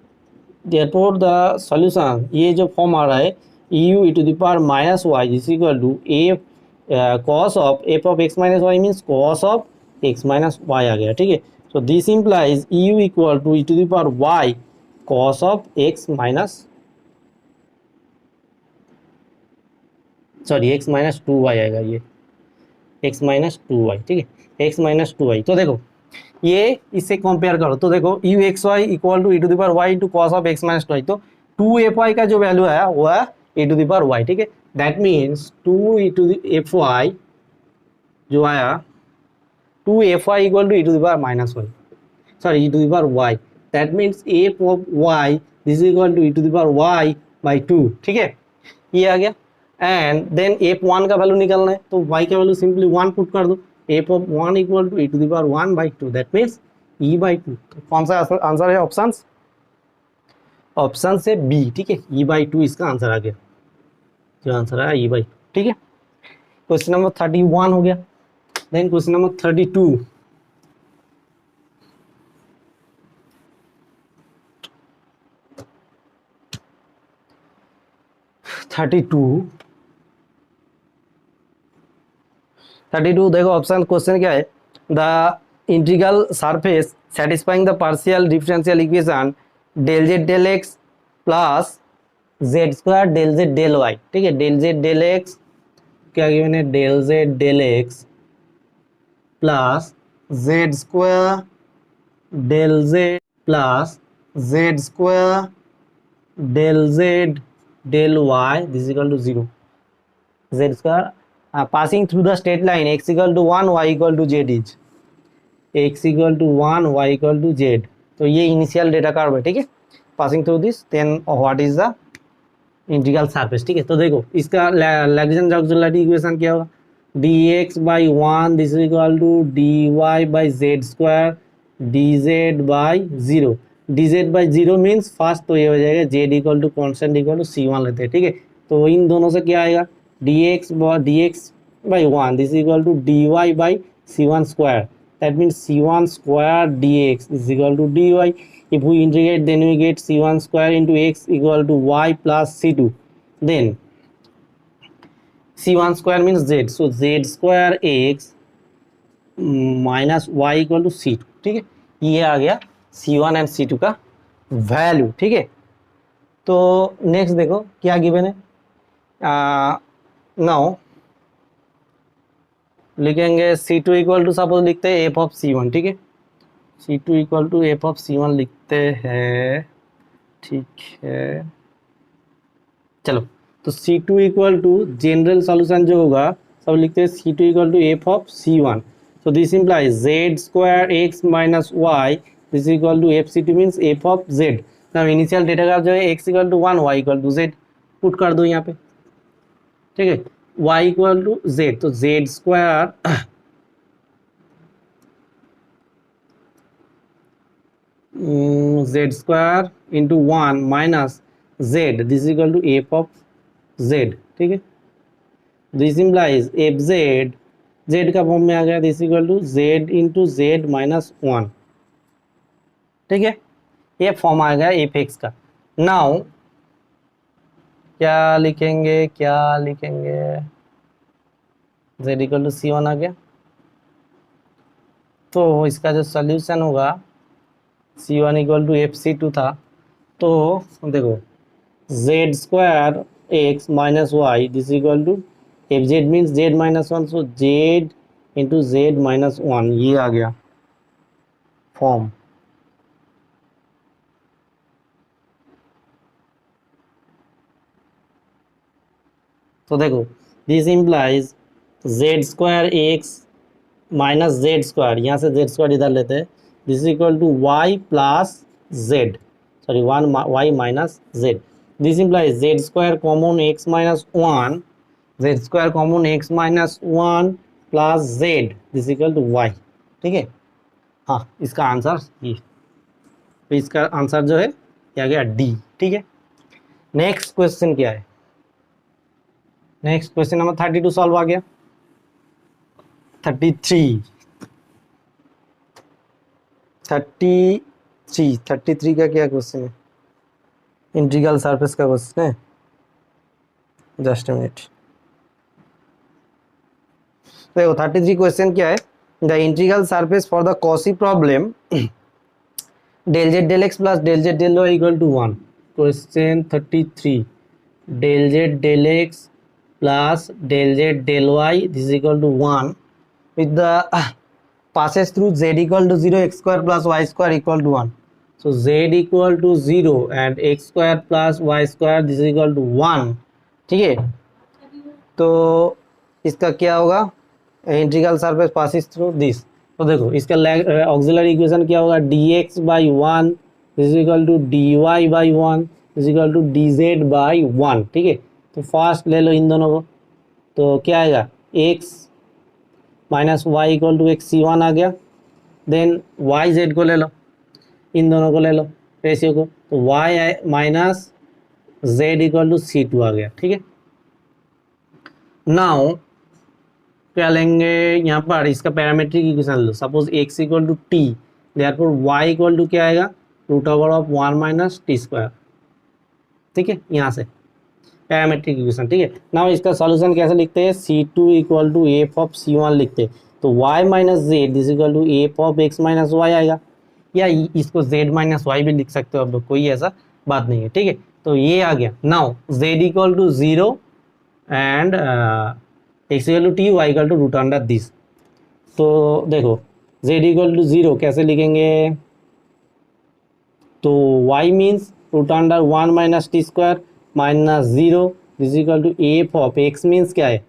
देयरफॉर द सॉल्यूशन, ये जो फॉर्म आ रहा है u e⁻−y this equal to F cos of f of x minus Y means cos of x minus Y आ गया। ठीक है, so this implies u equal to e⁻y cos of x minus sorry X minus two Y आएगा, ये x minus two y, ठीक है, x minus two y. तो देखो ये इससे कंपेयर करो तो देखो u x y equal to e to the power y into cos of x minus two y, तो टू एफ वाई का जो वैल्यू आया वो है e to the power y, ठीक है। That means two e to the f y जो आया, two f y equal to e to the power minus y, sorry e to the power y, that means f of Y this equal to e to the power y by two, ठीक है, ये आ गया। And then f one का value निकालना है तो Y का वैल्यू सिंपली वन पुट कर दो, f of one equal to e to the power one by two, that means e by two. कौन सा आंसर है ऑप्शन, ऑप्शन से बी, ठीक है, ई बाई टू इसका आंसर आ गया, जो आंसर है ई बाई, ठीक है। क्वेश्चन नंबर 31 हो गया। देन क्वेश्चन नंबर 32, देखो ऑप्शन क्वेश्चन क्या है, the integral surface satisfying the partial differential equation del z del x plus Z square del z del y, ठीक है, डेल जेड डेल एक्स क्या गिवन है, del z del x plus Z square del z plus Z square del z del y this equal to zero, z square passing through the straight line x equal to one y equal to z is x equal to one y equal to z. तो ये initial data curve है, ठीक है, passing through this, then what is the integral surface, ठीक है। तो देखो इसका लैग्रेंज ऑक्सिलरी इक्वेशन क्या होगा, d x by one this equal to d Y by z square d Z by zero, d Z by zero means first तो ये हो जाएगा z equal to constant equal to C one लेते हैं, ठीक है। तो इन दोनों से क्या आएगा, D x by one this equal to d Y by c one square, that means c1 square dx is equal to dy. If we integrate then we get c1 square into x equal to y plus c2, then c1 square means z, so z square x minus y equal to c2, ठीक है, ये आ गया c1 and c2 का value, ठीक है। तो next देखो क्या गिवन है, नाउ लिखेंगे c2 इक्वल टू सपोज लिखते हैं एफ ऑफ c1, ठीक है, c2 equal to F of c1 लिखते हैं, ठीक है। चलो तो c2 equal to general solution जो होगा सब लिखते हैं c2 equal to F of c1, so this implies z square x minus y this equal to fc2 means f of z। now initial data का जो है x equal to one y equal to z put कर दो यहाँ पे, ठीक है, y equal to z, तो z square z square into one minus z this equal to F of z, ठीक है, this implies f z, z का फॉर्म में आ गया this equal to z into Z minus one, ठीक है, ये फॉर्म आ गया एफ एक्स का। नाउ क्या लिखेंगे, Z equal to C one आ गया, तो इसका जो सोल्यूशन होगा C one equal to F C two था, तो देखो Z square X minus Y this equal to F Z means Z minus one, so Z into Z minus one, ये आ गया फॉर्म। तो देखो this implies Z square X minus Z square, यहाँ से जेड स्क्वायर इधर लेते हैं, this equal to Y plus z, sorry one y minus z, this implies Z square common x minus one, z square common x minus one plus z this equal to y, ठीक है। हाँ इसका answer ये, तो इसका answer जो है क्या गया डी, ठीक है। नेक्स्ट क्वेश्चन क्या है, नेक्स्ट क्वेश्चन नंबर 32 सॉल्व आ गया। 33 का क्या क्वेश्चन है, इंटीग्रल सरफेस का क्वेश्चन है, जस्ट अ मिनट। देखो 33 क्वेश्चन क्या है, the integral surface for the Cauchy problem del z del x plus del z del y equal to one. Question 33 del z del x plus del z del y, this is equal to 1 with the passes through z equal to 0, x square plus y square equal to 1. So z equal to 0 and x square plus y square, this is equal to 1. ठीक है, तो इसका क्या होगा, integral surface passes through this. तो देखो इसका auxiliary equation क्या होगा, dx by 1 is equal to dy by 1 is equal to dz by 1। ठीक है, तो फास्ट ले लो इन दोनों को, तो क्या आएगा, x minus y equal to x C1 आ गया। देन वाई जेड को ले लो, इन दोनों को ले लो रेशियो को, तो y minus z equal to C2 आ गया। ठीक है, नाउ क्या लेंगे, यहाँ पर इसका पैरामीट्रिक इक्वेशन लो, suppose x equal to t, therefore y equal to क्या आएगा, root over of 1 minus t square. ठीक है, यहाँ से पैरामीट्रिक इक्वेशन। ठीक है, नाउ इसका सॉल्यूशन कैसे लिखते हैं, C2 equal to F of C1 लिखते हैं, तो y minus z is equal to F of x minus y आएगा, या इसको z माइनस वाई भी लिख सकते हो आप लोग, कोई ऐसा बात नहीं है। ठीक है, तो ये आ गया। Now z equal to 0 and x equal to t, y equal to root under this. तो देखो z इक्वल टू 0 कैसे लिखेंगे, तो y means root under 1 minus t square minus 0 is equal to F of x means क्या है,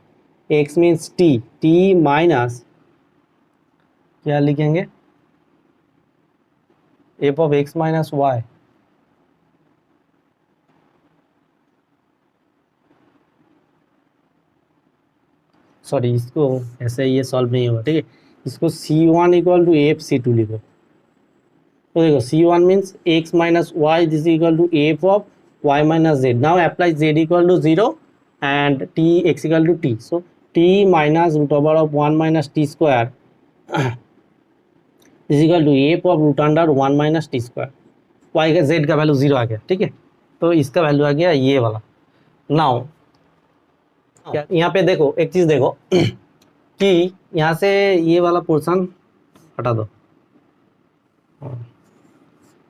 x means t minus क्या लिखेंगे, f of x minus y. Sorry, इसको ऐसे ये सॉल्व नहीं होगा। ठीक है, इसको C1 equal to F C2 लिखो। तो देखो C1 means x minus Y, this equal to F of y minus z. Now apply z equal to 0 and t x equal to t, so t minus root over of 1 minus t square is equal to F of root under 1 minus t square. y का z का value 0 आ गया। ठीक है, तो इसका value आ गया ये वाला। नाउ यहाँ पे देखो एक चीज देखो कि यहाँ से ये वाला पोर्शन हटा दो,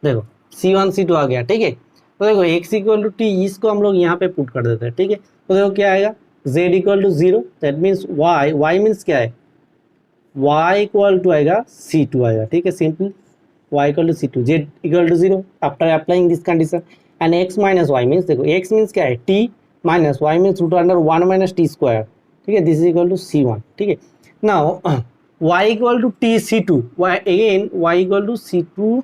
देखो C1 C2 आ गया। ठीक है, तो देखो x इक्वल टू टी, इसको हम लोग यहाँ पे पुट कर देते हैं। ठीक है, तो देखो क्या आएगा, z equal to 0, that means y means क्या है, y इक्वल टू आएगा C2 आएगा। ठीक है, simple y equal to C2, z equal to 0 after applying this condition, and x minus Y means, देखो x मीन्स क्या है, t minus Y means root under 1 minus t square. ठीक है, this is equal to C1। ठीक है, now y equal to t C2, y again y equal to C2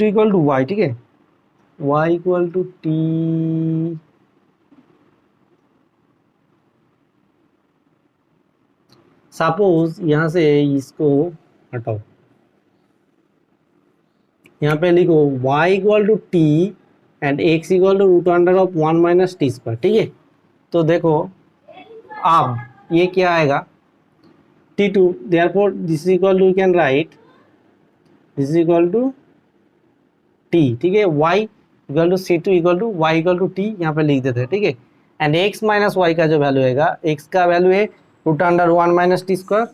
equal to y। ठीक है, y equal to t suppose यहाँ से इसको हटाओ, यहाँ पे लिखो y equal to t and x equal to root under of 1 minus t square. ठीक है, तो देखो अब ये क्या आएगा, T2, therefore this equal to, you can write this equal to t। ठीक है, y equal to C2 equal to y equal to t यहाँ पे लिख देते हैं। ठीक है, एंड x माइनस वाई का जो वैल्यू आएगा, x का वैल्यू है root under 1 minus t square,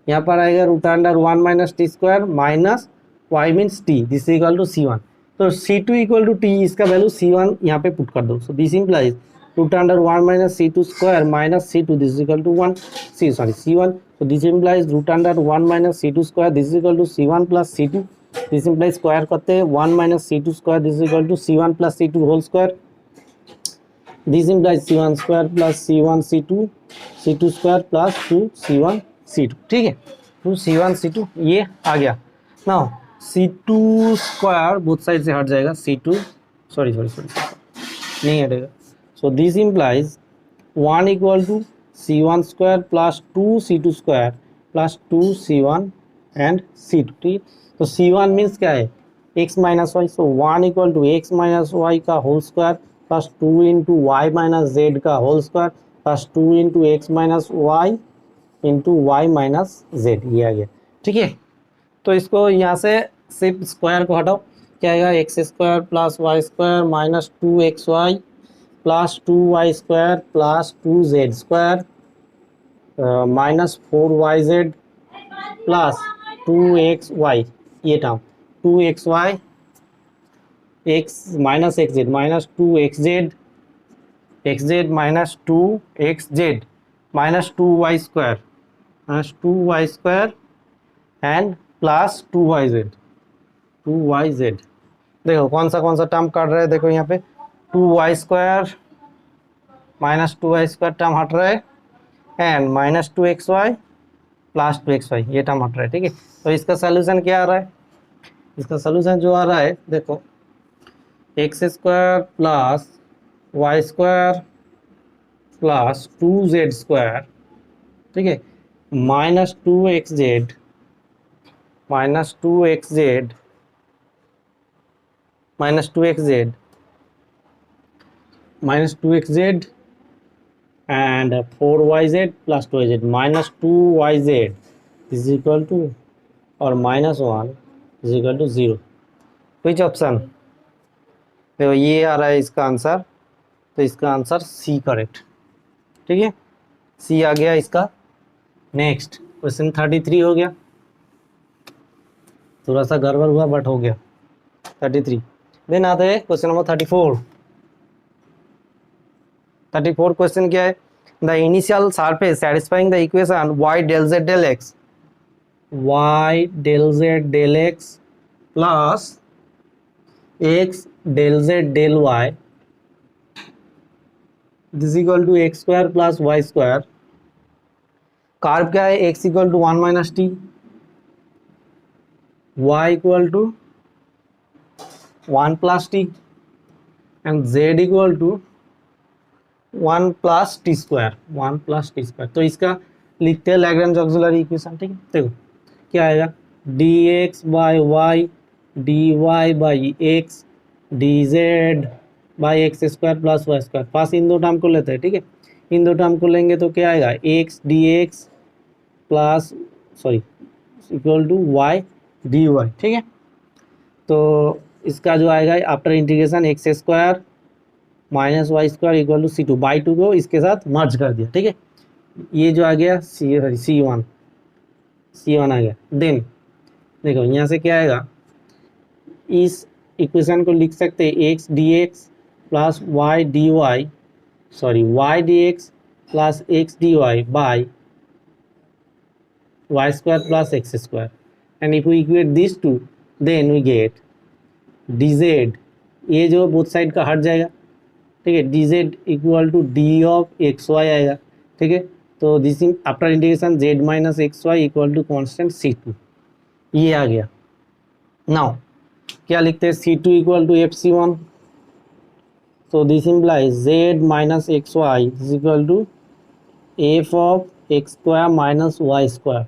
यहाँ पर आएगा root under 1 minus t square minus y means t, this equal to C1। तो C2 इक्वल टू t, इसका वैल्यू C1 यहाँ पे पुट कर दो, so this implies root under 1 minus C2 square minus C2, this equal to C1, so this implies root under 1 minus C2 square, this is equal to C1 plus C2, this implies square करते हैं 1 minus C2 square, this is equal to C1 plus C2 whole square, this implies C1 square plus C1 C2 square plus 2 C1 C2। ठीक है, 2 C1 C2 ये आ गया। Now C2 square both side से हट जाएगा, C2 सॉरी नहीं हटेगा, so this implies 1 equal to C1 square plus 2 C2 square plus 2 C1 and C2। ठीक, तो C1 मीन्स क्या है, x minus Y, so 1 equal to x minus Y का whole square plus 2 into Y minus Z का whole square plus 2 into x minus Y into Y minus Z, ये आ गया। ठीक है, तो इसको यहाँ से सिर्फ स्क्वायर को हटाओ, क्या आएगा, x square plus Y square minus 2xy plus 2y square plus 2z square minus 4yz plus 2xy, ये term 2xy x minus xz minus 2xz x z minus two x z minus two y square and plus two y z. देखो कौन सा term काट रहा है, देखो यहाँ पे two y square minus two y square term हट रहा है and minus two x y plus two x Y ये टर्म हट रहा है। ठीक है, तो इसका सोल्यूशन क्या आ रहा है, इसका सोल्यूशन जो आ रहा है देखो x square plus Y square plus two z square, ठीक है, minus two x z minus two x z minus two x z minus two x z and 4yz plus 2yz minus 2yz is equal to or minus 1 is equal to 0। which option, देखो ये आ रहा है इसका answer, तो इसका answer C correct. ठीक है, सी आ गया इसका। नेक्स्ट क्वेश्चन 33 हो गया, थोड़ा सा गड़बड़ हुआ बट हो गया 33। देन आते हैं क्वेश्चन नंबर 34। 34 क्वेश्चन क्या है, the initial surface satisfying the equation y del z del x plus x del z del y this equal to x square plus Y square. Curve क्या है, x equal to 1 minus t, y equal to 1 plus t and z equal to 1 plus t square. तो इसका लिखते हैं Lagrange auxiliary equation. ठीक है, देखो क्या आएगा, D x by Y D Y by X D Z by x square plus Y square. पास इन दो टर्म को लेते हैं। ठीक है, इन दो टर्म को लेंगे तो क्या आएगा, x D x plus equal to y D y. ठीक है, तो इसका जो आएगा after integration x square minus Y square equal to c two, by two को इसके साथ मर्ज कर दिया। ठीक है, ये जो आ गया सी वन आ गया। देन देखो यहाँ से क्या आएगा, इस इक्वेशन को लिख सकते हैं x D x plus Y D y y d x plus x d Y by y square plus x square and if we equate this to then we get d z, ये जो both side का हट जाएगा। ठीक है, d z equal to d of x y आएगा। ठीक है, तो this after integration z minus x y equal to constant c two, ये आ गया। नाउ क्या लिखते हैं, C two equal to F C one, तो this implies Z minus x Y is equal to F of x square minus Y square.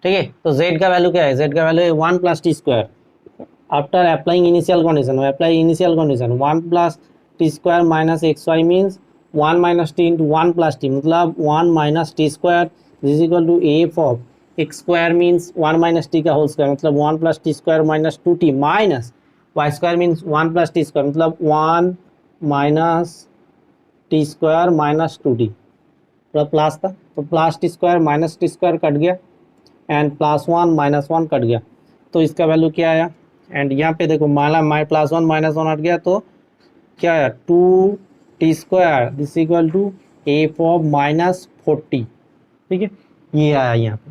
ठीक है, तो जेड का वैल्यू क्या है, जेड का वैल्यू है 1 plus t square after applying initial condition, apply initial condition 1 plus t square minus x y means 1 minus t into 1 plus t, मतलब 1 minus t square this equal to F of x square means 1 minus t का whole square, मतलब 1 plus t square minus 2t minus Y square means 1 plus t square, मतलब 1 minus t square minus 2t, पूरा plus था तो plus t square minus t square cut गया and plus 1 minus 1 cut गया, तो इसका value क्या आया। एंड यहाँ पे देखो प्लस 1 माइनस 1 हट गया तो क्या है, 2t square this equal to F of minus 40। ठीक है, ये आया यहाँ पे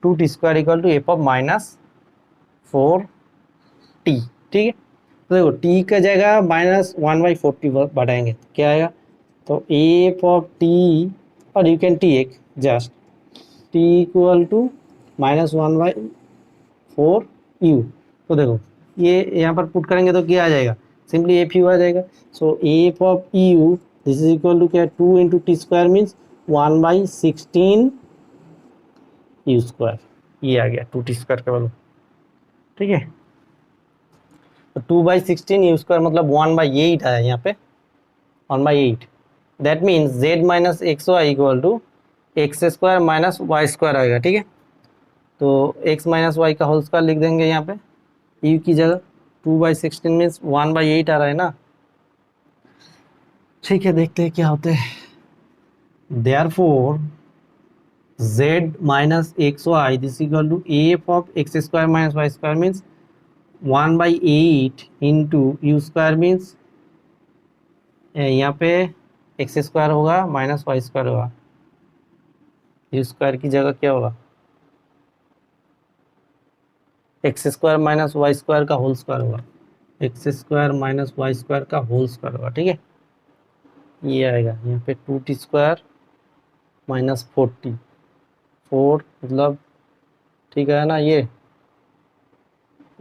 2t square equal to F of minus 4t। ठीक है, तो देखो t का जगह माइनस 1/40 बढ़ाएंगे तो क्या आएगा, तो एफ ऑफ टी और you can take just t equal to minus 1/4 u। तो देखो ये यहाँ पर पुट करेंगे तो क्या आ जाएगा, सिंपली एफ यू आ जाएगा। So F of U this is equal to क्या, 2 into T square means 1/16 U square, ये आ गया 2t स्क्वायर का वैल्यू। ठीक है, तो 2/16 यू स्क्वायर मतलब 1/8 आया यहाँ पे, 1/8। That means Z minus x y equal to x square minus Y square आएगा। ठीक है, तो एक्स माइनस वाई का होल स्क्वायर लिख देंगे यहाँ पे यू की जगह, 2/16 मीन्स 1/8 आ रहा है ना। ठीक है, देखते हैं क्या होते हैं। Therefore z minus x y this equal to F of x square minus Y square means 1/8 into u square means यहाँ पे एक्स स्क्वायर होगा माइनस वाई स्क्वायर होगा, यू स्क्वायर की जगह क्या होगा, x square minus Y square का whole square होगा, x square minus Y square का होल स्क्वायर होगा। ठीक है, ये आएगा यहाँ पे 2t स्क्वायर माइनस 4t, 4 मतलब ठीक है ना, ये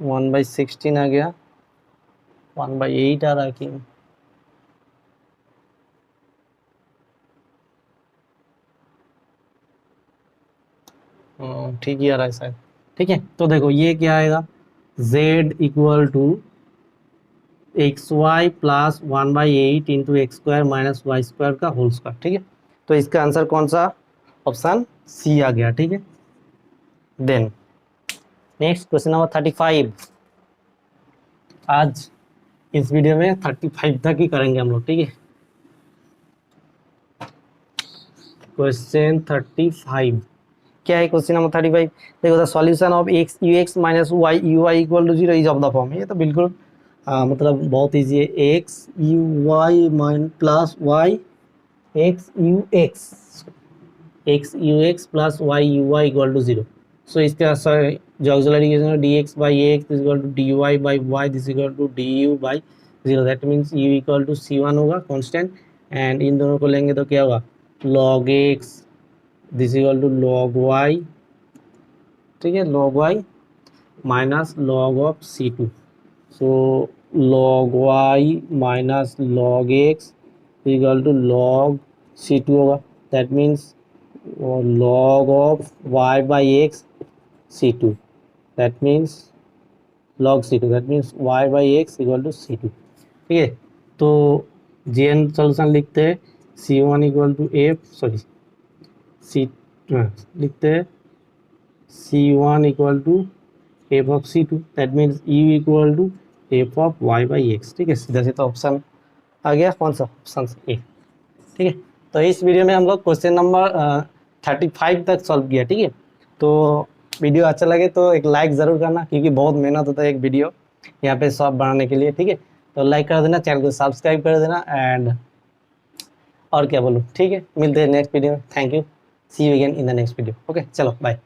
1/16 आ गया, 1/8 आ रहा है कि ठीक ही आ रहा है शायद। ठीक है, तो देखो ये क्या आएगा, z equal to x y plus 1/8 into x square minus Y square का होल स्क्वायर। ठीक है, तो इसका आंसर कौन सा, ऑप्शन सी आ गया। ठीक है, देन नेक्स्ट क्वेश्चन नंबर 35। आज इस वीडियो में 35 तक ही करेंगे हम लोग। ठीक है, क्वेश्चन 35 क्या है, क्वेश्चन नंबर 35 देखो, the solution of x u x minus y u y equal to 0 is of the form. ये तो बिल्कुल मतलब बहुत ईजी है, x u y minus plus y x u x plus y u y equal to 0। So इसका जो auxiliary equation है d x by x is equal to d Y by y this equal to D you by 0। That means you equal to C1 होगा constant, and in दोनों को लेंगे तो क्या होगा, log x this equal to log y। ठीक है, log y minus log of C2। So log y minus log x equal to log C2 होगा। That means log of y by x C2, that means log C2, that means y by x equal to C2। ठीक है, तो JN solution लिखते हैं C1 equal to f sorry c लिखते हैं C1 equal to F of C2, that means U equal to F of y by x. ठीक है, सीधा सीधा ऑप्शन आ गया, कौन सा, ऑप्शन ए। ठीक है, तो इस वीडियो में हम लोग क्वेश्चन नंबर 35 तक सॉल्व किया। ठीक है, तो वीडियो अच्छा लगे तो एक लाइक ज़रूर करना, क्योंकि बहुत मेहनत होता है एक वीडियो यहाँ पे सॉल्व बनाने के लिए। ठीक है, तो लाइक कर देना, चैनल को सब्सक्राइब कर देना, एंड और क्या बोलूँ। ठीक है, मिलते हैं नेक्स्ट वीडियो में। Thank you, see you again in the next video. Okay, चलो बाय।